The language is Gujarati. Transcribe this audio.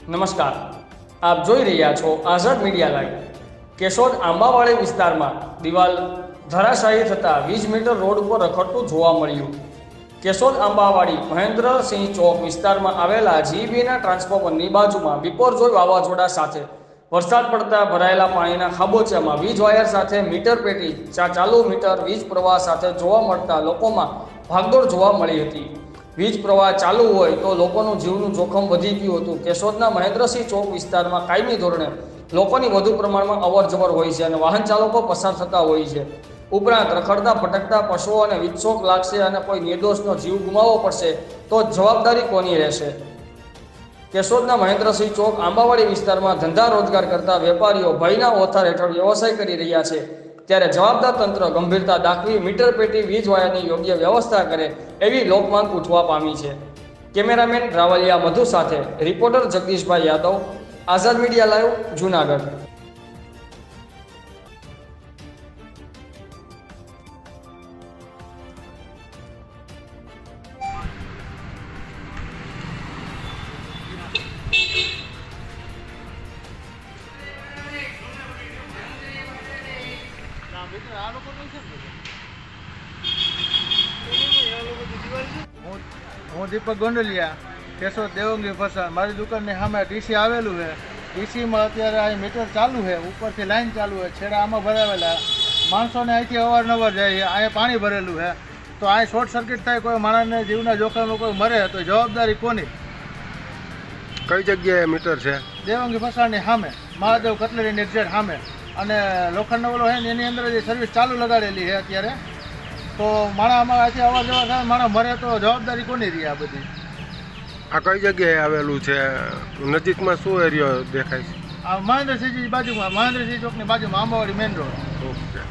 નમસ્કાર, આપ જોઈ રહ્યા છો આઝાદ મીડિયા લાઈવ। કેશોદ આંબાવાડી વિસ્તારમાં દિવાલ ધરાશાયી થતાં 20 મીટર રોડ ઉપર રખડતું જોવા મળ્યું। કેશોદ આંબાવાડી મહેન્દ્રસિંહ ચોક વિસ્તારમાં આવેલા જીબીના ટ્રાન્સફોર્મરની બાજુમાં બિપોરજોય વાવાઝોડા સાથે વરસાદ પડતા ભરાયેલા પાણીના ખાબોચિયામાં વીજ વાયર સાથે મીટર પેટી ચાલુ મીટર વીજ પ્રવાહ સાથે જોવા મળતા લોકોમાં ભાગદોડ જોવા મળી હતી। વીજ પ્રવાહ ચાલુ હોય તો લોકોનું જીવનું જોખમ વધી ગયું હતું। કેશોદના મહેન્દ્રસિંહ ચોક વિસ્તારમાં કાયમી ધોરણે લોકોની વધુ પ્રમાણમાં અવરજવર હોય છે અને વાહન ચાલકો પસાર થતા હોય છે। ઉપરાંત રખડતા ભટકતા પશુઓને વીજશોક લાગશે અને કોઈ નિર્દોષનો જીવ ગુમાવવો પડશે તો જવાબદારી કોની રહેશે? કેશોદના મહેન્દ્રસિંહ ચોક આંબાવાડી વિસ્તારમાં ધંધા રોજગાર કરતા વેપારીઓ ભયના ઓથાર હેઠળ વ્યવસાય કરી રહ્યા છે, ત્યારે જવાબદાર તંત્ર ગંભીરતા દાખવી મીટર પેટી વીજ વાયરની યોગ્ય વ્યવસ્થા કરે એવી લોકમાંગ ઉઠવા પામી છે। કેમેરામેન રાવલિયા મધુ સાથે રિપોર્ટર જગદીશભાઈ યાદવ, આઝાદ મીડિયા લાઈવ, જૂનાગઢ। હું દીપક ગોંડલિયા, કેશોદ દેવંગી ફરસાણ। મારી દુકાનની સામે ડીસી આવેલું છે। ડીસીમાં અત્યારે આ મીટર ચાલુ છે, ઉપરથી લાઈન ચાલુ છે, છેડા આમાં ભરાવેલા માણસોને અહીંથી અવારનવાર જાય છે। અહીંયા પાણી ભરેલું છે, તો અહીં શોર્ટ સર્કિટ થાય, કોઈ માણસને જીવના જોખમમાં કોઈ મરે તો જવાબદારી કોની? કઈ જગ્યાએ મીટર છે? દેવંગી ફરસાણની સામે, મહાદેવ કટલેરીની એક્ઝેક્ટ સામે, અને લોખંડનો ઓલો છે ને એની અંદર જે સર્વિસ ચાલુ લગાડેલી છે અત્યારે, તો માણસ આમાં અહીંથી અવર જવર થાય, માણસ મરે તો જવાબદારી કોની રહી? આ બધી આ કઈ જગ્યાએ આવેલું છે? નજીકમાં શું એરિયો દેખાય છે? આ મહેન્દ્રસિંહજી બાજુમાં, મહેન્દ્રસિંહ ચોકની બાજુમાં, આંબાવાડી મેઇન રોડ। ઓકે।